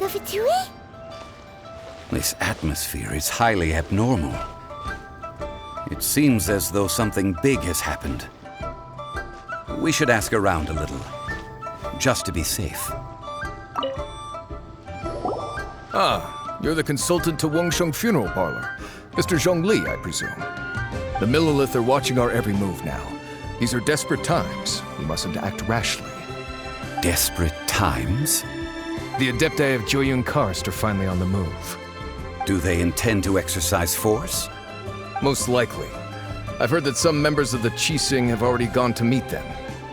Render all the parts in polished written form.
The Fatui? This atmosphere is highly abnormal. It seems as though something big has happened. We should ask around a little, just to be safe. Ah, you're the consultant to Wangsheng Funeral Parlor. Mr. Zhongli, I presume. The Millilith are watching our every move now. These are desperate times. We mustn't act rashly. Desperate times? The Adepti of Joyun Karst are finally on the move. Do they intend to exercise force? Most likely. I've heard that some members of the Qingxin have already gone to meet them.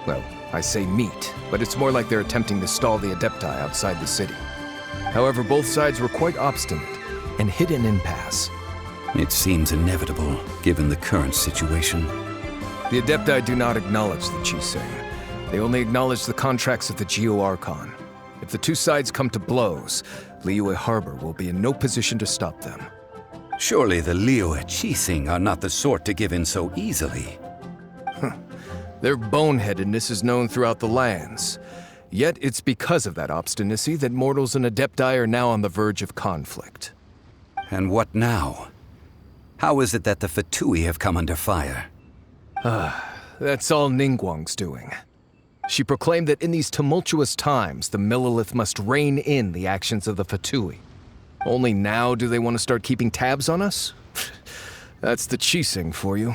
Well, I say meet, but it's more like they're attempting to stall the Adepti outside the city. However, both sides were quite obstinate and hit an impasse. It seems inevitable, given the current situation. The Adepti do not acknowledge the Qingxin. They only acknowledge the contracts of the Geo-Archon. If the two sides come to blows, Liyue Harbor will be in no position to stop them. Surely the Liyue Qingxin are not the sort to give in so easily. Their boneheadedness is known throughout the lands. Yet it's because of that obstinacy that mortals and Adepti are now on the verge of conflict. And what now? How is it that the Fatui have come under fire? That's all Ningguang's doing. She proclaimed that in these tumultuous times, the Millilith must rein in the actions of the Fatui. Only now do they want to start keeping tabs on us? That's the Qingxin for you.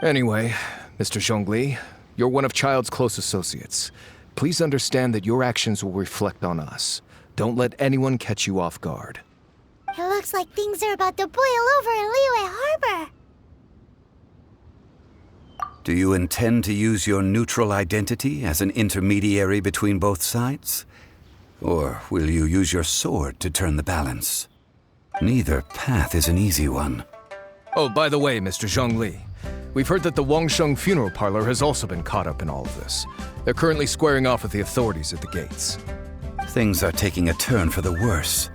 Anyway, Mr. Zhongli, you're one of Childe's close associates. Please understand that your actions will reflect on us. Don't let anyone catch you off guard. It looks like things are about to boil over in Liyue Harbor. Do you intend to use your neutral identity as an intermediary between both sides? Or will you use your sword to turn the balance? Neither path is an easy one. Oh, by the way, Mr. Zhongli, we've heard that the Wangsheng Funeral Parlor has also been caught up in all of this. They're currently squaring off with the authorities at the gates. Things are taking a turn for the worse.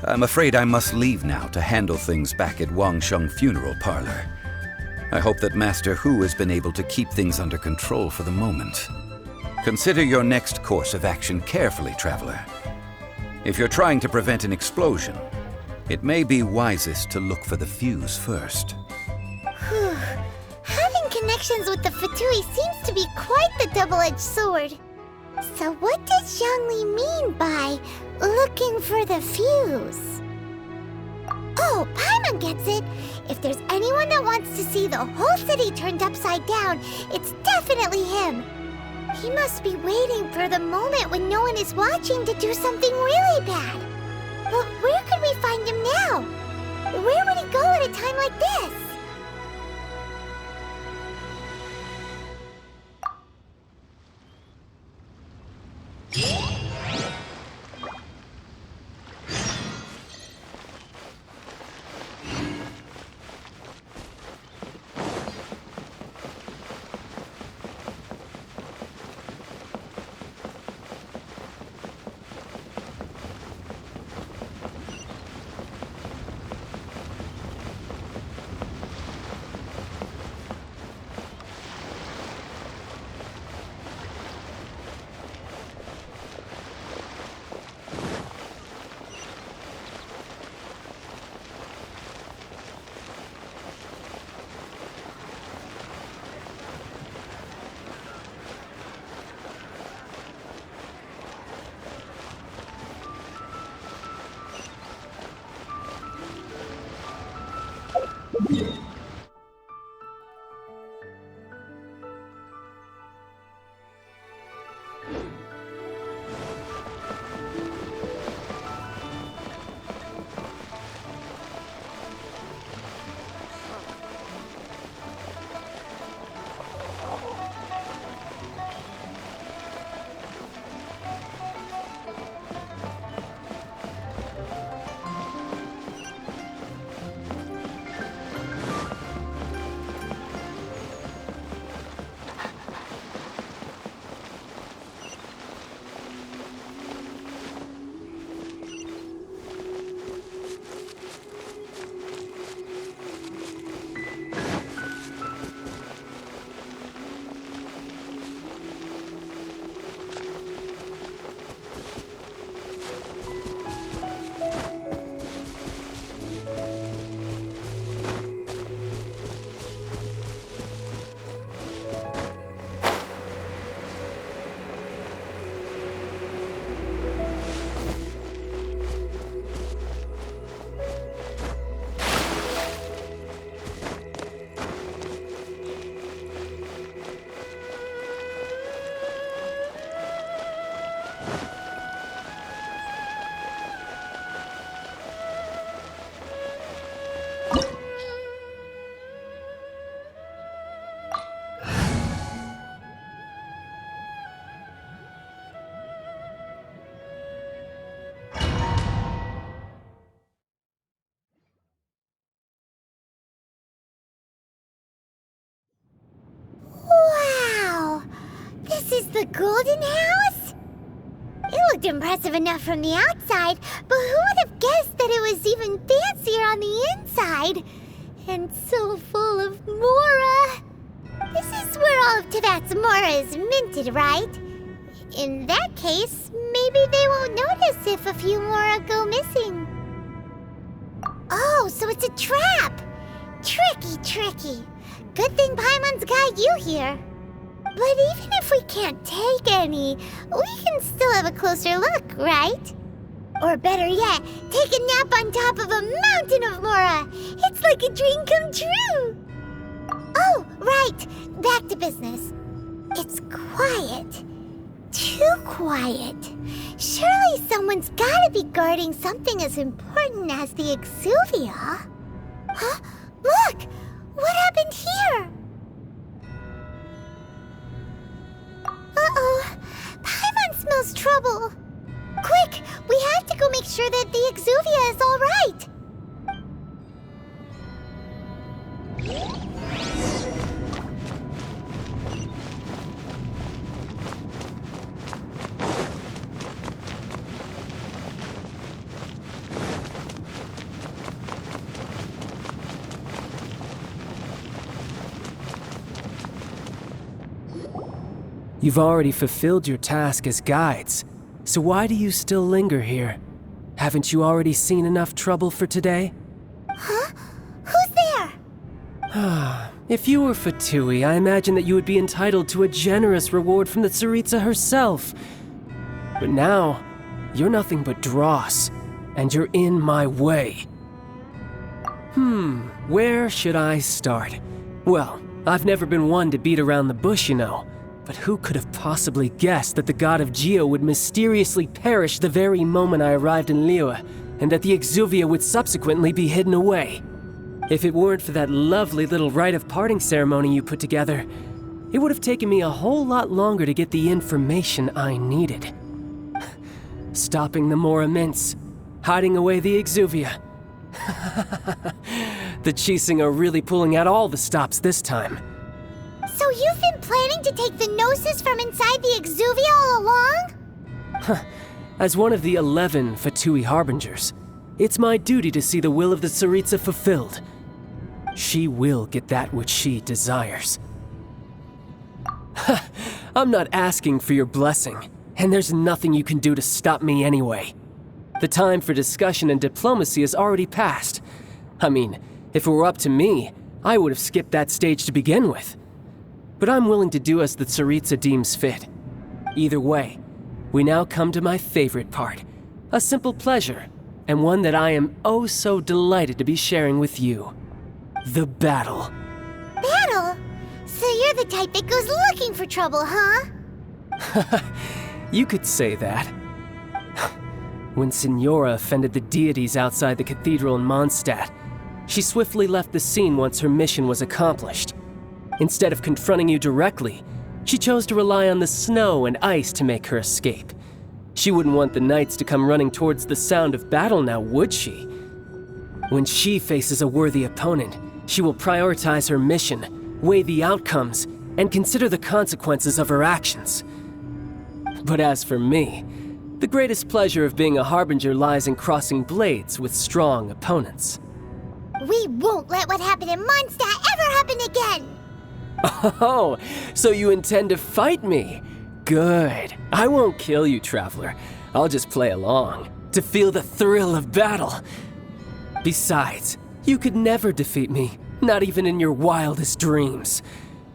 I'm afraid I must leave now to handle things back at Wangsheng Funeral Parlor. I hope that Master Hu has been able to keep things under control for the moment. Consider your next course of action carefully, Traveler. If you're trying to prevent an explosion, it may be wisest to look for the fuse first. Whew. Having connections with the Fatui seems to be quite the double-edged sword. So what does Zhongli mean by looking for the fuse? Oh, Paimon gets it! If there's anyone that wants to see the whole city turned upside down, it's definitely him. He must be waiting for the moment when no one is watching to do something really bad. But where could we find him now? Where would he go at a time like this? The Golden House? It looked impressive enough from the outside, but who would have guessed that it was even fancier on the inside? And so full of Mora. This is where all of Teyvat's Mora is minted, right? In that case, maybe they won't notice if a few Mora go missing. Oh, so it's a trap! Tricky, tricky. Good thing Paimon's got you here. But even if we can't take any, we can still have a closer look, right? Or better yet, take a nap on top of a mountain of Mora. It's like a dream come true. Oh, right. Back to business. It's quiet. Too quiet. Surely someone's gotta be guarding something as important as the Exuvia. Huh? Look! What happened here? Uh-oh. Paimon smells trouble. Quick! We have to go make sure that the Exuvia is all right. You've already fulfilled your task as guides, so why do you still linger here? Haven't you already seen enough trouble for today? Huh? Who's there? If you were Fatui, I imagine that you would be entitled to a generous reward from the Tsaritsa herself. But now, you're nothing but dross, and you're in my way. Where should I start? Well, I've never been one to beat around the bush, you know. But who could have possibly guessed that the god of Geo would mysteriously perish the very moment I arrived in Liyue, and that the Exuvia would subsequently be hidden away? If it weren't for that lovely little rite of parting ceremony you put together, it would have taken me a whole lot longer to get the information I needed. Stopping the Mora mints, hiding away the Exuvia. The Qingxin are really pulling out all the stops this time. So you've been planning to take the Gnosis from inside the Exuvia all along? As one of the 11 Fatui Harbingers, it's my duty to see the will of the Tsaritsa fulfilled. She will get that which she desires. I'm not asking for your blessing, and there's nothing you can do to stop me anyway. The time for discussion and diplomacy has already passed. I mean, if it were up to me, I would have skipped that stage to begin with. But I'm willing to do as the Tsaritsa deems fit. Either way, we now come to my favorite part. A simple pleasure, and one that I am oh so delighted to be sharing with you. The battle. Battle? So you're the type that goes looking for trouble, huh? You could say that. When Signora offended the deities outside the cathedral in Mondstadt, she swiftly left the scene once her mission was accomplished. Instead of confronting you directly, she chose to rely on the snow and ice to make her escape. She wouldn't want the knights to come running towards the sound of battle now, would she? When she faces a worthy opponent, she will prioritize her mission, weigh the outcomes, and consider the consequences of her actions. But as for me, the greatest pleasure of being a harbinger lies in crossing blades with strong opponents. We won't let what happened in Mondstadt ever happen again! Oh, so you intend to fight me? Good. I won't kill you, Traveler. I'll just play along, to feel the thrill of battle. Besides, you could never defeat me, not even in your wildest dreams.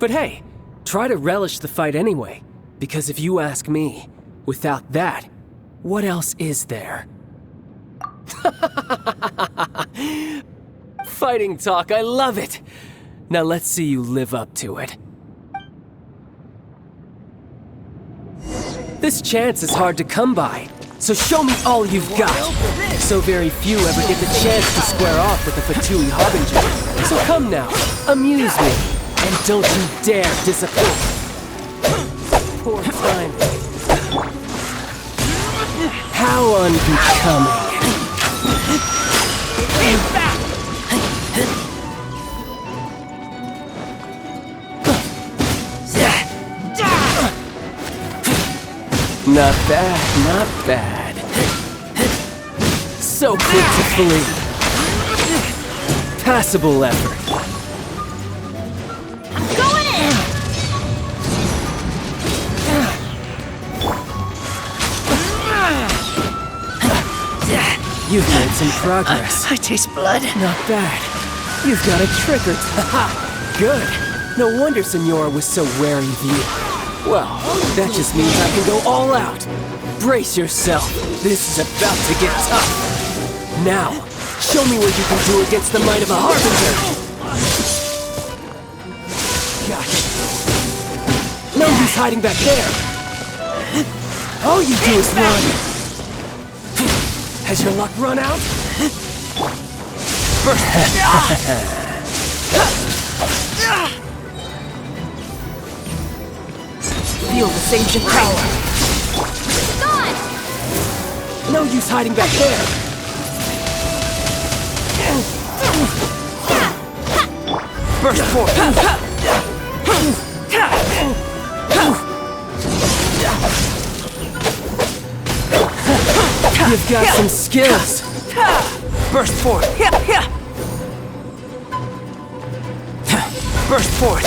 But hey, try to relish the fight anyway, because if you ask me, without that, what else is there? Fighting talk, I love it! Now let's see you live up to it. This chance is hard to come by, so show me all you've got. So very few ever get the chance to square off with the Fatui Harbinger. So come now, amuse me, and don't you dare disappoint. Poor time. How unbecoming. Not bad. So quick to flee. Passable effort. Going in! You've made some progress. I taste blood. Not bad. You've got a trick or two. Good. No wonder Senora was so wary of you. Well, that just means I can go all out. Brace yourself. This is about to get tough. Now, show me what you can do against the might of a Harbinger. Gotcha. No use hiding back there. All you do is run. Has your luck run out? First. Feel the Sage's power. Gone! No use hiding back there. Burst forth. You've got some skills. Burst forth. Burst forth.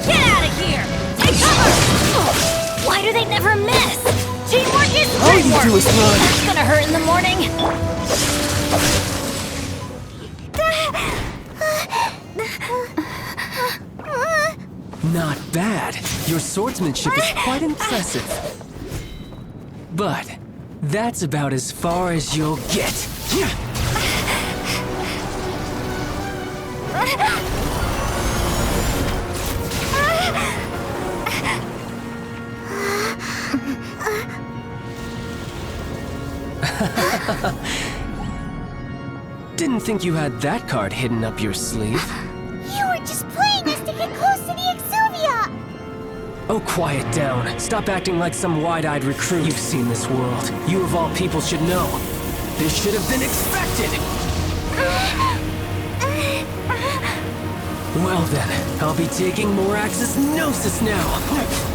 Get out of here! Take cover! Why do they never miss? Teamwork is All you teamwork! do is run. That's gonna hurt in the morning. Not bad. Your swordsmanship is quite impressive. But that's about as far as you'll get. Didn't think you had that card hidden up your sleeve. You were just playing us to get close to the Exuvia! Oh, quiet down. Stop acting like some wide-eyed recruit. You've seen this world. You of all people should know. This should have been expected! Well then, I'll be taking Morax's Gnosis now!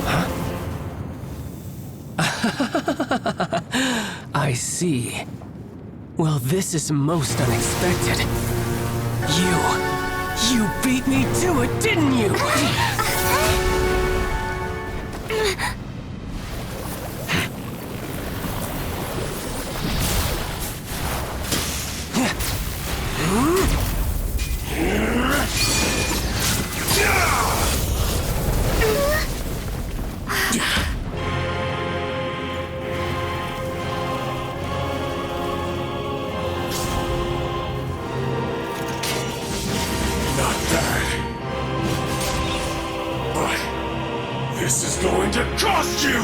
Huh? I see. Well, this is most unexpected. You beat me to it, didn't you? This is going to cost you!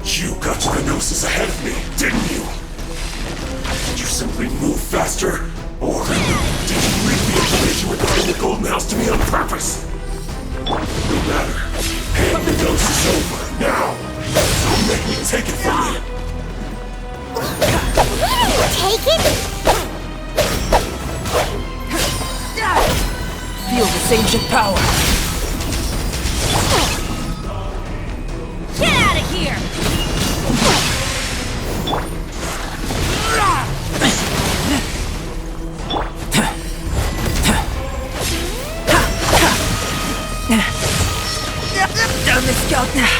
You got to the Gnosis ahead of me, didn't you? Did you simply move faster? Or did you leak the information regarding the Golden House to me on purpose? No matter. Hand the Gnosis over, now! Don't make me take it from you! Take it? Feel the Sage's power. Get out of here! Down the scout now.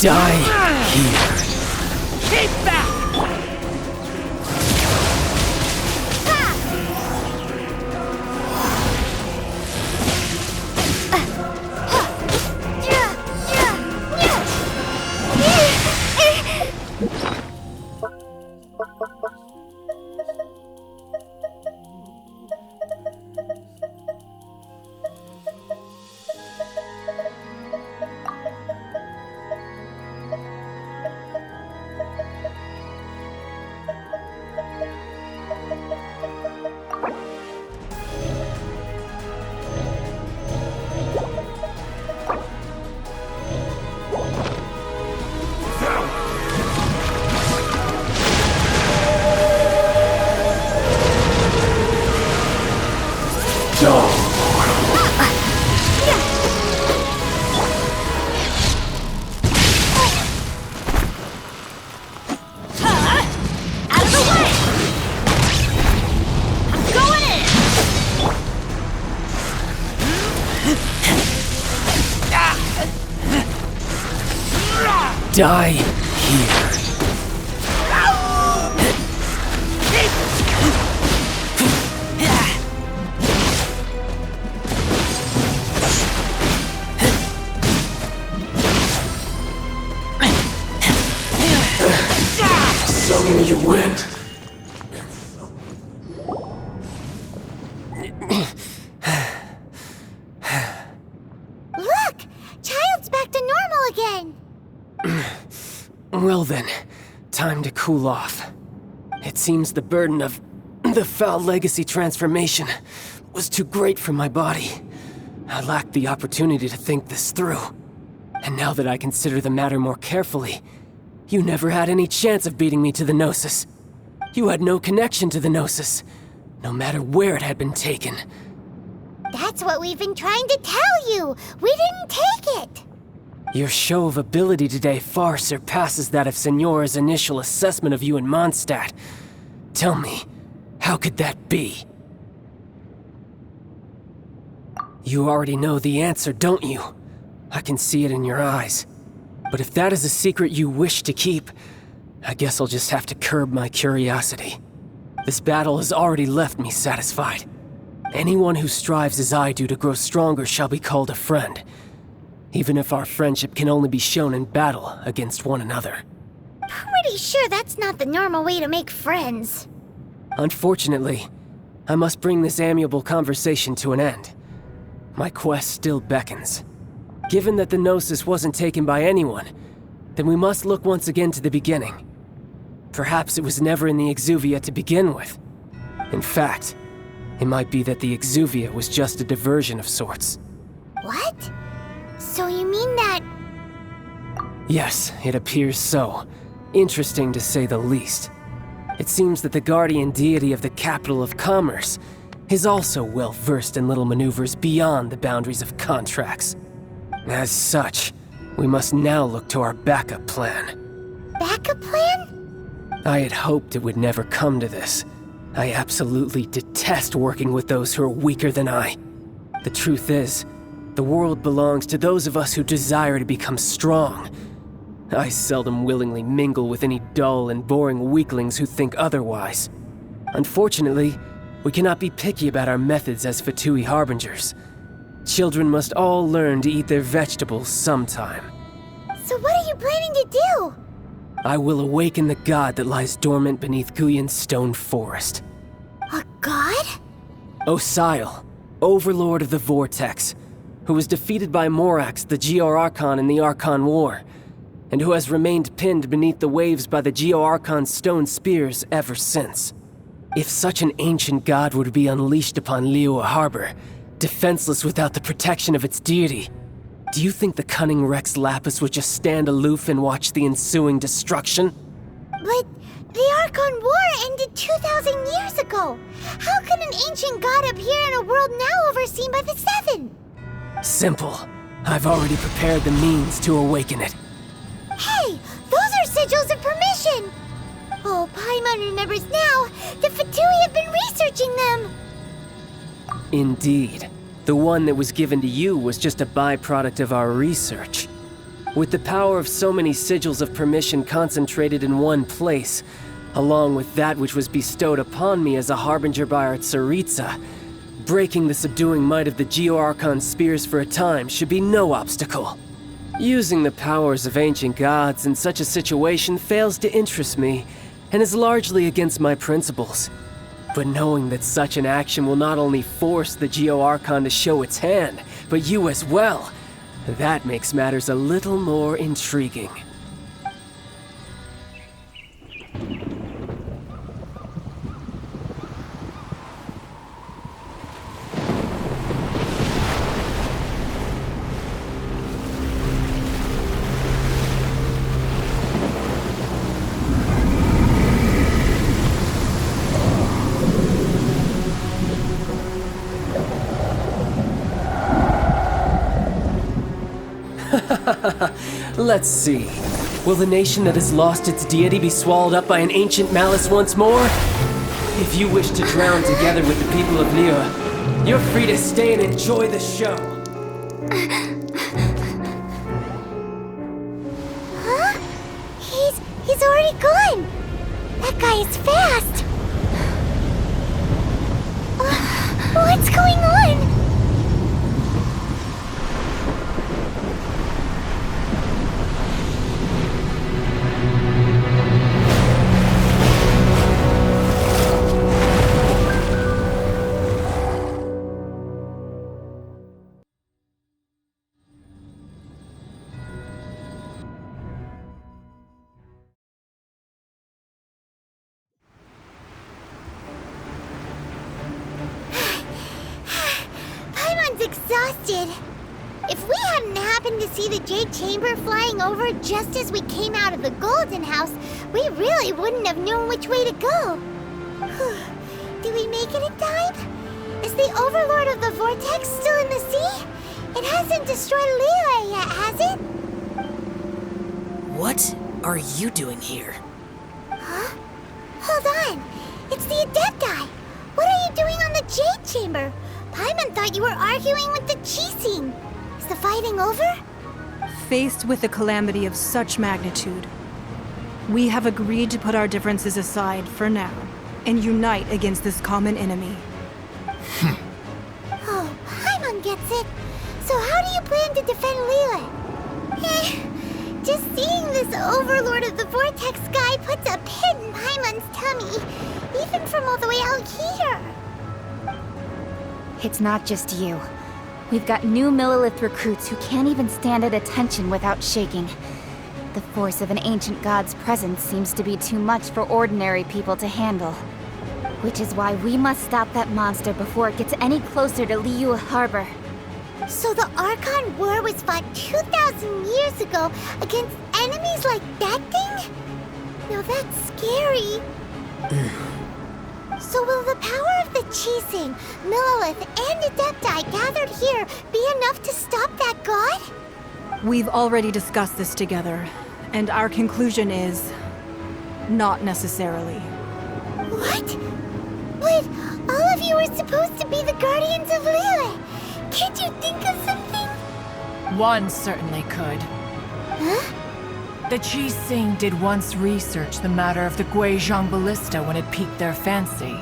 Die here. Keep back! Die here. So you went. Look! Childe's back to normal again! Well then, time to cool off. It seems the burden of the foul legacy transformation was too great for my body. I lacked the opportunity to think this through. And now that I consider the matter more carefully, you never had any chance of beating me to the Gnosis. You had no connection to the Gnosis, no matter where it had been taken. That's what we've been trying to tell you! We didn't take it! Your show of ability today far surpasses that of Signora's initial assessment of you in Mondstadt. Tell me, how could that be? You already know the answer, don't you? I can see it in your eyes. But if that is a secret you wish to keep, I guess I'll just have to curb my curiosity. This battle has already left me satisfied. Anyone who strives as I do to grow stronger shall be called a friend, even if our friendship can only be shown in battle against one another. Pretty sure that's not the normal way to make friends. Unfortunately, I must bring this amiable conversation to an end. My quest still beckons. Given that the Gnosis wasn't taken by anyone, then we must look once again to the beginning. Perhaps it was never in the Exuvia to begin with. In fact, it might be that the Exuvia was just a diversion of sorts. What? So you mean that... Yes, it appears so. Interesting to say the least. It seems that the guardian deity of the capital of commerce is also well versed in little maneuvers beyond the boundaries of contracts. As such, we must now look to our backup plan. Backup plan? I had hoped it would never come to this. I absolutely detest working with those who are weaker than I. The truth is, the world belongs to those of us who desire to become strong. I seldom willingly mingle with any dull and boring weaklings who think otherwise. Unfortunately, we cannot be picky about our methods as Fatui Harbingers. Children must all learn to eat their vegetables sometime. So what are you planning to do? I will awaken the god that lies dormant beneath Guyon's stone forest. A god? Osial, overlord of the Vortex, who was defeated by Morax, the Geo-Archon in the Archon War, and who has remained pinned beneath the waves by the Geo-Archon's stone spears ever since. If such an ancient god were to be unleashed upon Liyue Harbor, defenseless without the protection of its deity, do you think the cunning Rex Lapis would just stand aloof and watch the ensuing destruction? But the Archon War ended 2,000 years ago. How can an ancient god appear in a world now overseen by the Seven? Simple. I've already prepared the means to awaken it. Hey, those are sigils of permission! Oh, Paimon remembers now. The Fatui have been researching them! Indeed. The one that was given to you was just a byproduct of our research. With the power of so many sigils of permission concentrated in one place, along with that which was bestowed upon me as a harbinger by our Tsaritsa, breaking the subduing might of the Geo-Archon spears for a time should be no obstacle. Using the powers of ancient gods in such a situation fails to interest me, and is largely against my principles. But knowing that such an action will not only force the Geo-Archon to show its hand, but you as well, that makes matters a little more intriguing. Let's see. Will the nation that has lost its deity be swallowed up by an ancient malice once more? If you wish to drown together with the people of Liyue, you're free to stay and enjoy the show. Huh? He's already gone. That guy is fast. What's going on? Exhausted. If we hadn't happened to see the Jade Chamber flying over just as we came out of the Golden House, we really wouldn't have known which way to go. Did we make it in time? Is the Overlord of the Vortex still in the sea? It hasn't destroyed Liyue yet, has it? What are you doing here? Huh? Hold on. It's the Adepti. What are you doing on the Jade Chamber? Paimon thought you were arguing with the Qingxin. Is the fighting over? Faced with a calamity of such magnitude, we have agreed to put our differences aside for now and unite against this common enemy. Oh, Paimon gets it. So how do you plan to defend Liyue? Just seeing this Overlord of the Vortex guy puts a pit in Paimon's tummy, even from all the way out here. It's not just you. We've got new Millelith recruits who can't even stand at attention without shaking. The force of an ancient god's presence seems to be too much for ordinary people to handle. Which is why we must stop that monster before it gets any closer to Liyue Harbor. So the Archon War was fought 2,000 years ago against enemies like that thing? Now that's scary. So will the power of the Qingxin, Millelith, and Adepti gathered here be enough to stop that god? We've already discussed this together, and our conclusion is... not necessarily. What? But all of you were supposed to be the guardians of Liyue. Can't you think of something? One certainly could. Huh? The Qingxin did once research the matter of the Guizhong ballista when it piqued their fancy.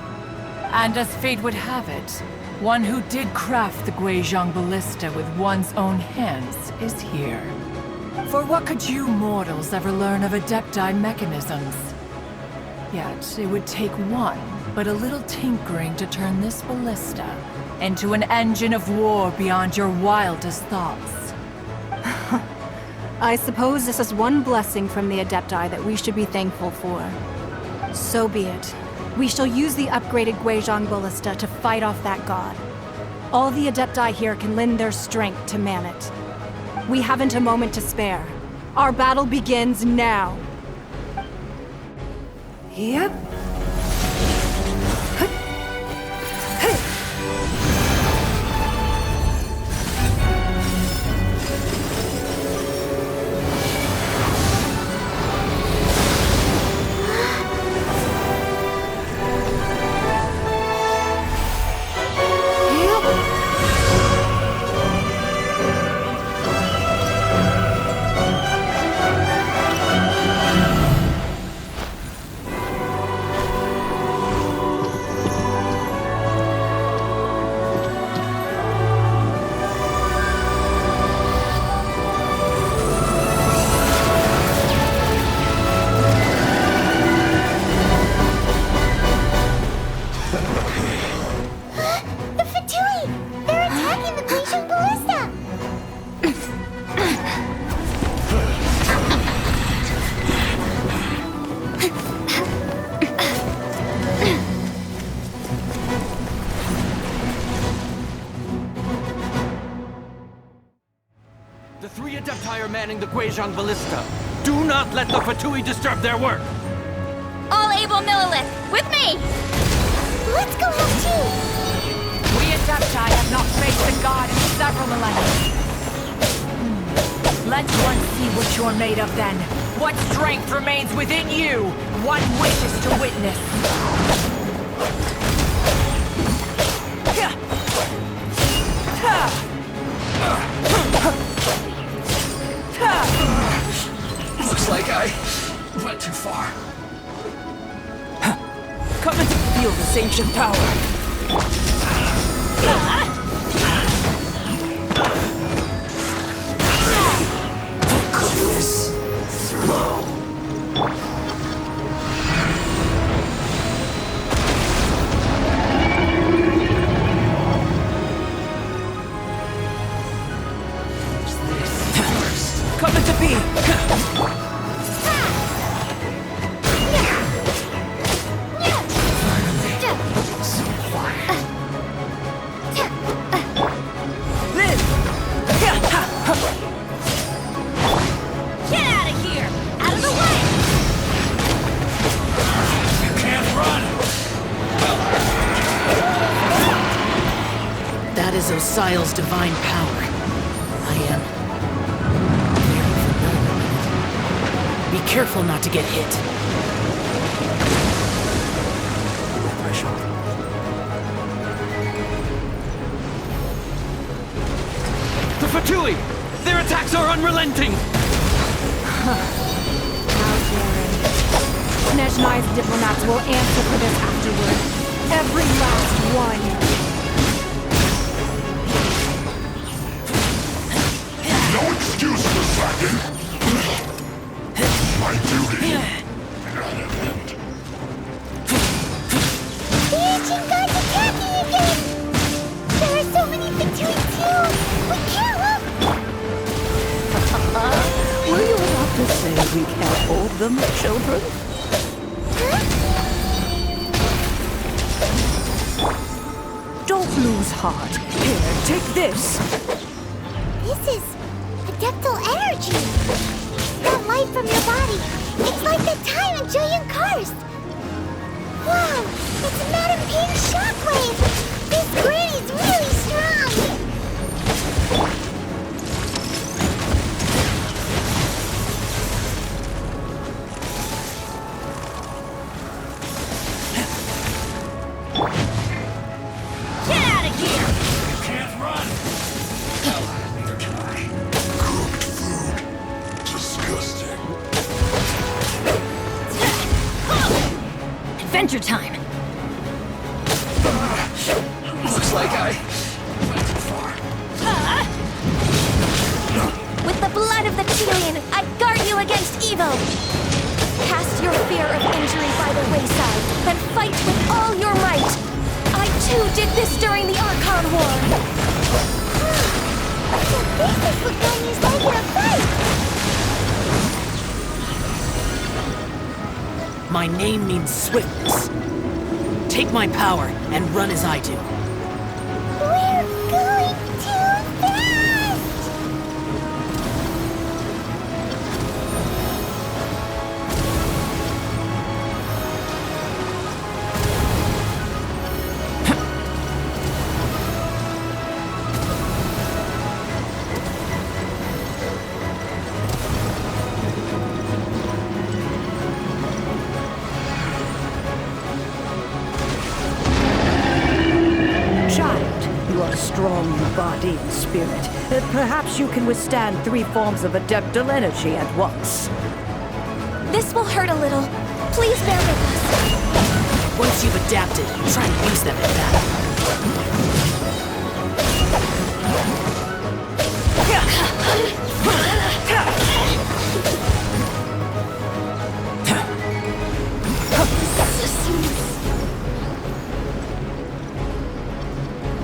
And as fate would have it, one who did craft the Guizhong ballista with one's own hands is here. For what could you mortals ever learn of Adepti mechanisms? Yet it would take one, but a little tinkering to turn this ballista into an engine of war beyond your wildest thoughts. I suppose this is one blessing from the Adepti that we should be thankful for. So be it. We shall use the upgraded Guizhong ballista to fight off that god. All the Adepti here can lend their strength to man it. We haven't a moment to spare. Our battle begins now. Yep. 3 Adepti are manning the Guizhong Ballista. Do not let the Fatui disturb their work! All able Millilith, with me! Let's go help too! We Adepti have not faced the god in several millennia. Let one see what you're made of then. What strength remains within you? One wishes to witness. Looks like I went too far. Come and feel this ancient power. This slow. Coming to be. Get out of here! Out of the way! You can't run! That is Osial's divine power. I am very familiar with it. Be careful not to get hit. The Fatui! Their attacks are unrelenting! How daring. Nezhnai's diplomats will answer for this afterward. Every last one. No excuse for slacking! My duty! Not an end. The ancient god's attacking again! There are so many Fatui too! We can't look! Were you about to say we can't hold them, children? Don't lose heart. Here, take this. This is adeptal energy! That light from your body! It's like the time in Julian Karst! Wow! It's Madame Ping's shockwave! This granny's really strong! Get out of here! You can't run! Neither can I. Cooked food. Disgusting. Adventure time! Looks like I went too far. With the blood of the Chilean, I guard you against evil! Cast your fear of injury by the wayside, then fight with all your might! I too did this during the Archon War! So this is what Ganyu's like in a fight! My name means swiftness. Take my power and run as I do. We're going too fast! Child, you are strong in body and spirit. Perhaps you can withstand 3 forms of adeptal energy at once. This will hurt a little. Please bear with us. Once you've adapted, try and use them in battle.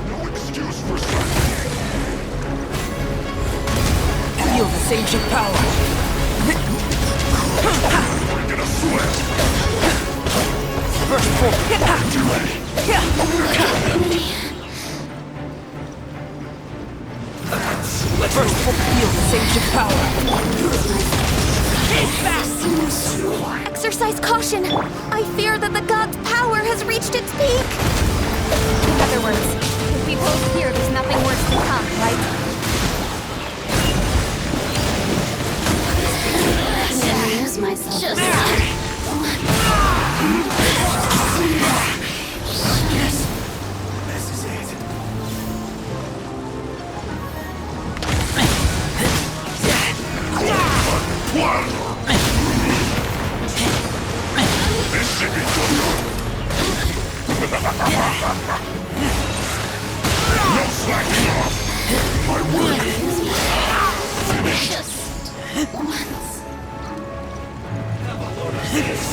No excuse for slacking. Feel this ancient power. I'm gonna sweat. First full. First full. Feel this ancient Use caution! I fear that the god's power has reached its peak! In other words, if we hold here, there's nothing worse to come, right? I lose myself. Just... Yes, this is it. This should be good. No slacking off! My work is finished. Just once. Have a load of this.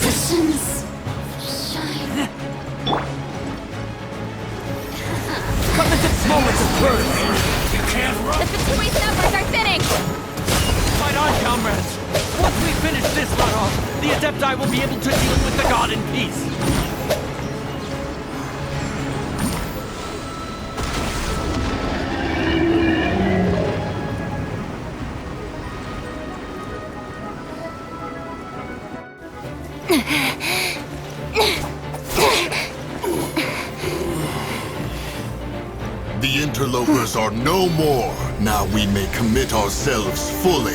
Visions shine. Come into this moment of birth! You can't run! The Fatui numbers are thinning! Fight on, comrades! Once we finish this run off, the Adepti will be able to deal with the god in peace! The interlopers are no more. Now we may commit ourselves fully.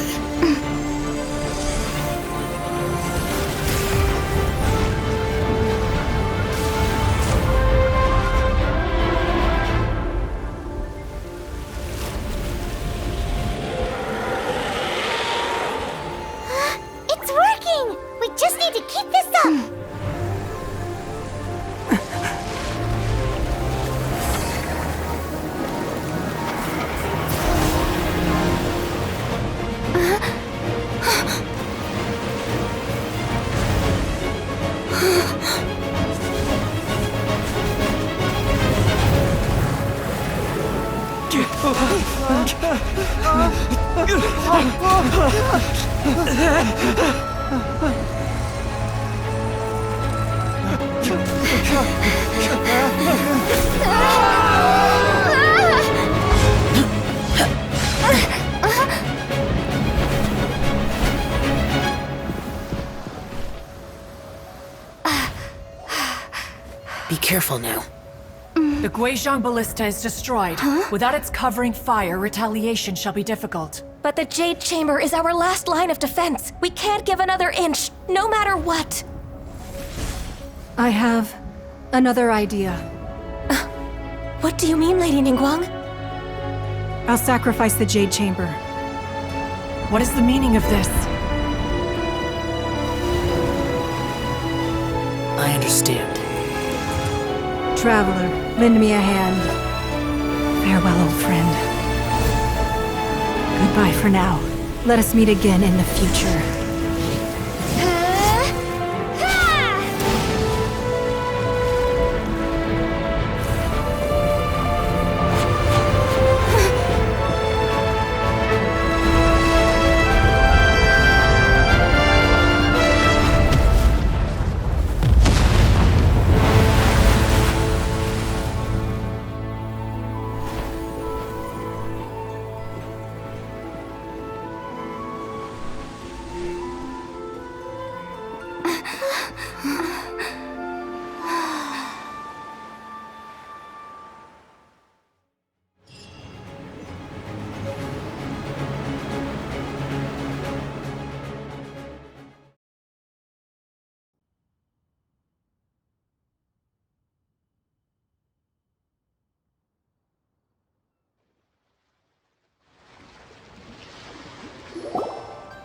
It's working! We just need to keep this up! Be careful now. The Guizhong Ballista is destroyed. Without its covering fire, retaliation shall be difficult. But the Jade Chamber is our last line of defense. We can't give another inch, no matter what. I have another idea. What do you mean, Lady Ningguang? I'll sacrifice the Jade Chamber. What is the meaning of this? I understand. Traveler, lend me a hand. Farewell, old friend. Goodbye for now. Let us meet again in the future.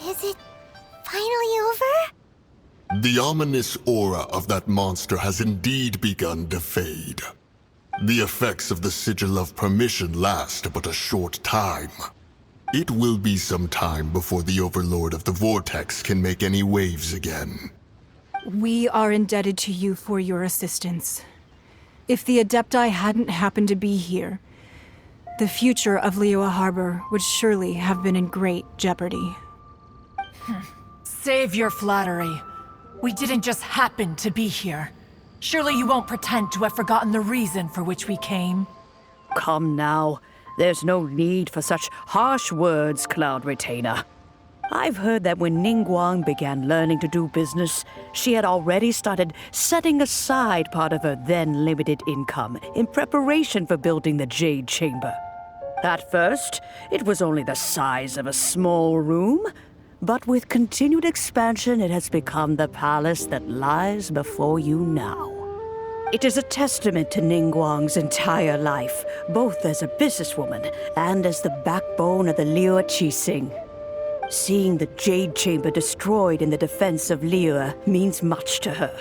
Is it finally over? The ominous aura of that monster has indeed begun to fade. The effects of the Sigil of Permission last but a short time. It will be some time before the Overlord of the Vortex can make any waves again. We are indebted to you for your assistance. If the Adepti hadn't happened to be here, the future of Liyue Harbor would surely have been in great jeopardy. Save your flattery. We didn't just happen to be here. Surely you won't pretend to have forgotten the reason for which we came. Come now. There's no need for such harsh words, Cloud Retainer. I've heard that when Ningguang began learning to do business, she had already started setting aside part of her then limited income in preparation for building the Jade Chamber. At first, it was only the size of a small room, but with continued expansion, it has become the palace that lies before you now. It is a testament to Ningguang's entire life, both as a businesswoman and as the backbone of the Liyue Qingxin. Seeing the Jade Chamber destroyed in the defense of Liyue means much to her.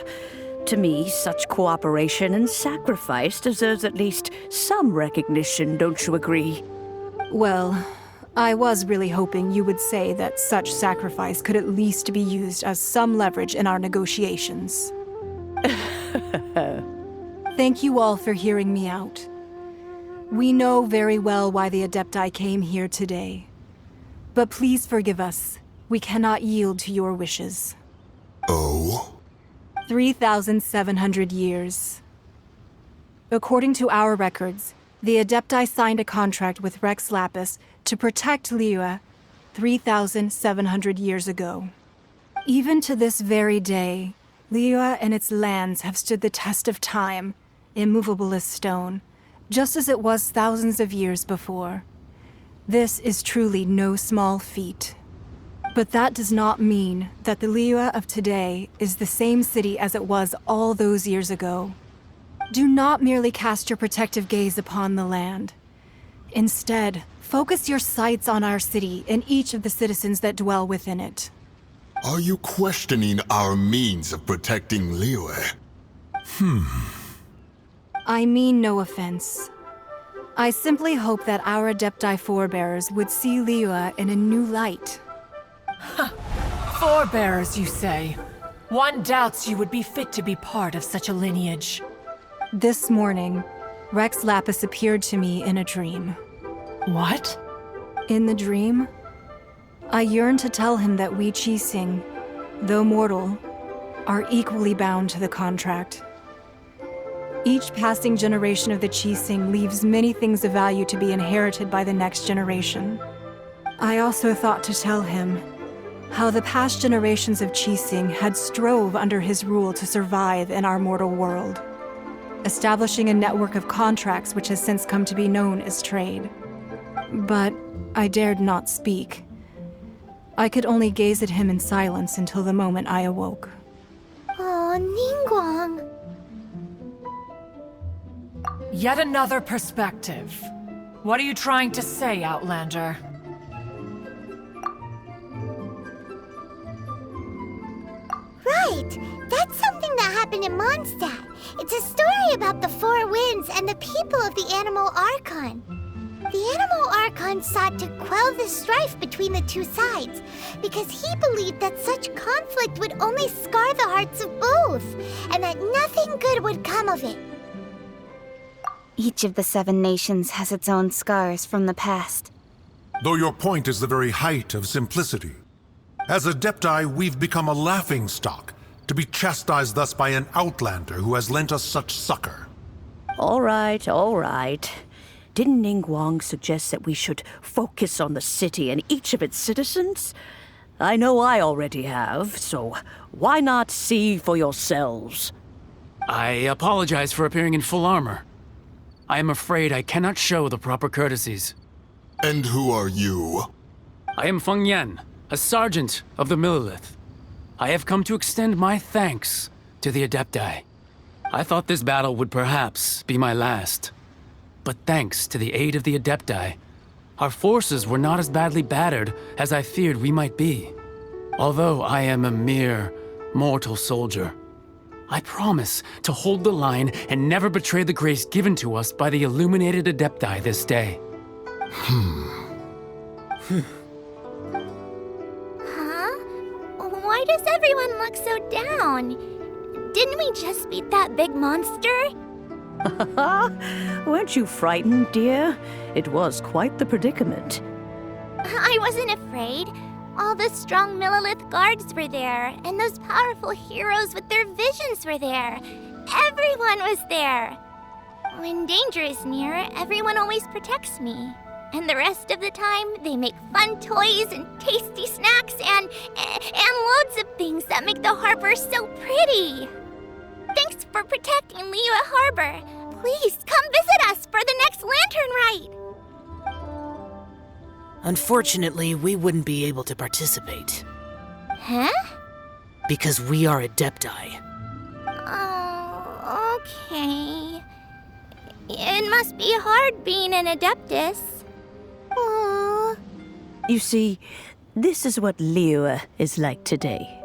To me, such cooperation and sacrifice deserves at least some recognition, don't you agree? Well, I was really hoping you would say that such sacrifice could at least be used as some leverage in our negotiations. Thank you all for hearing me out. We know very well why the Adepti came here today. But please forgive us. We cannot yield to your wishes. Oh? 3,700 years. According to our records, the Adepti signed a contract with Rex Lapis to protect Liyue 3,700 years ago. Even to this very day, Liyue and its lands have stood the test of time, immovable as stone, just as it was thousands of years before. This is truly no small feat. But that does not mean that the Liyue of today is the same city as it was all those years ago. Do not merely cast your protective gaze upon the land. Instead, focus your sights on our city and each of the citizens that dwell within it. Are you questioning our means of protecting Liyue? I mean no offense. I simply hope that our Adepti forebears would see Liyue in a new light. Forebearers, you say? One doubts you would be fit to be part of such a lineage. This morning, Rex Lapis appeared to me in a dream. What? In the dream, I yearned to tell him that we Qingxin, though mortal, are equally bound to the contract. Each passing generation of the Qingxin leaves many things of value to be inherited by the next generation. I also thought to tell him how the past generations of Qingxin had strove under his rule to survive in our mortal world, establishing a network of contracts which has since come to be known as trade. But I dared not speak. I could only gaze at him in silence until the moment I awoke. Oh, Ningguang. Yet another perspective. What are you trying to say, Outlander? Right! That's something that happened in Mondstadt. It's a story about the Four Winds and the people of the Animal Archon. The Animal Archon sought to quell the strife between the two sides, because he believed that such conflict would only scar the hearts of both, and that nothing good would come of it. Each of the 7 nations has its own scars from the past. Though your point is the very height of simplicity. As Adepti, we've become a laughingstock, to be chastised thus by an outlander who has lent us such succor. All right, all right. Didn't Ningguang suggest that we should focus on the city and each of its citizens? I know I already have, so why not see for yourselves? I apologize for appearing in full armor. I am afraid I cannot show the proper courtesies. And who are you? I am Feng Yan, a sergeant of the Millelith. I have come to extend my thanks to the Adepti. I thought this battle would perhaps be my last. But thanks to the aid of the Adepti, our forces were not as badly battered as I feared we might be. Although I am a mere mortal soldier, I promise to hold the line and never betray the grace given to us by the illuminated Adepti this day. Huh? Why does everyone look so down? Didn't we just beat that big monster? Weren't you frightened, dear? It was quite the predicament. I wasn't afraid. All the strong Millelith guards were there, and those powerful heroes with their visions were there. Everyone was there. When danger is near, everyone always protects me. And the rest of the time, they make fun toys and tasty snacks and loads of things that make the harbor so pretty. Thanks for protecting Liyue Harbor. Please come visit us for the next lantern rite. Unfortunately, we wouldn't be able to participate. Huh? Because we are Adepti. Oh, okay. It must be hard being an Adeptus. Aww. You see, this is what Liyue is like today.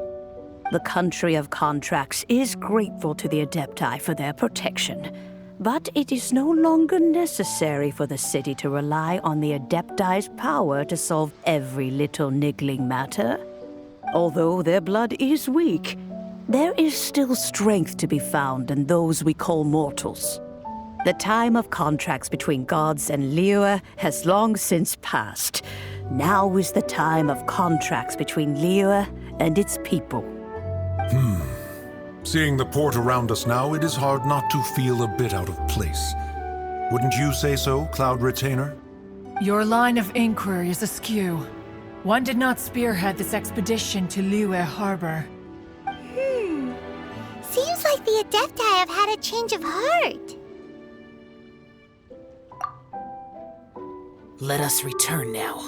The country of contracts is grateful to the Adepti for their protection, but it is no longer necessary for the city to rely on the Adepti's power to solve every little niggling matter. Although their blood is weak, there is still strength to be found in those we call mortals. The time of contracts between gods and Liyue has long since passed. Now is the time of contracts between Liyue and its people. Seeing the port around us now, it is hard not to feel a bit out of place. Wouldn't you say so, Cloud Retainer? Your line of inquiry is askew. One did not spearhead this expedition to Liyue Harbor. Seems like the Adepti have had a change of heart. Let us return now.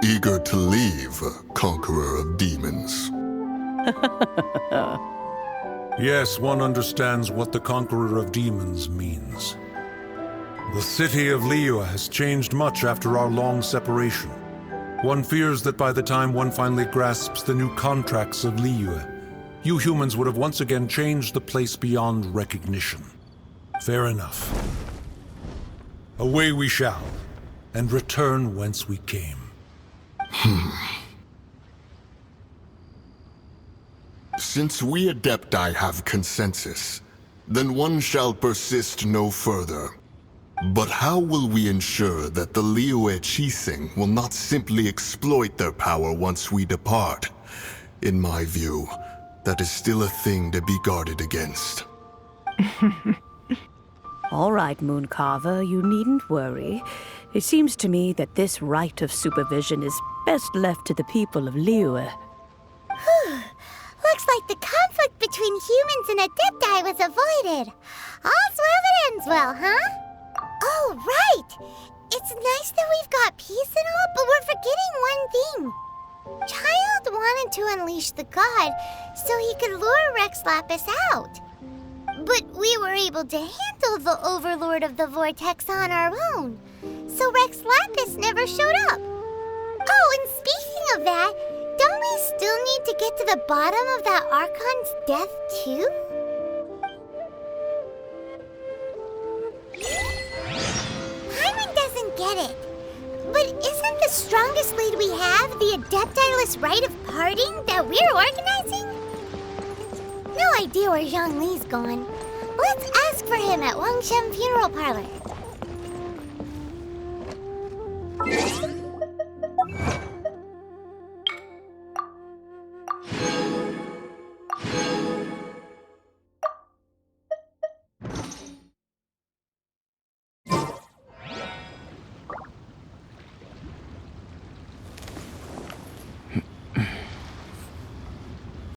Eager to leave, Conqueror of Demons. Yes, one understands what the Conqueror of Demons means. The city of Liyue has changed much after our long separation. One fears that by the time one finally grasps the new contracts of Liyue, you humans would have once again changed the place beyond recognition. Fair enough. Away we shall, and return whence we came. Since we Adepti have consensus, then one shall persist no further. But how will we ensure that the Liyue Qingxin will not simply exploit their power once we depart? In my view, that is still a thing to be guarded against. All right, Mooncarver, you needn't worry. It seems to me that this right of supervision is best left to the people of Liyue. Looks like the conflict between humans and Adepti was avoided. All's well that ends well, huh? Oh, right! It's nice that we've got peace and all, but we're forgetting one thing. Childe wanted to unleash the god so he could lure Rex Lapis out. But we were able to handle the Overlord of the Vortex on our own, so Rex Lapis never showed up. Oh, and speaking of that, don't we still need to get to the bottom of that Archon's death, too? Paimon doesn't get it. But isn't the strongest lead we have the Adepti-less rite of parting that we're organizing? No idea where Zhongli's gone. Let's ask for him at Wangshen Funeral Parlor.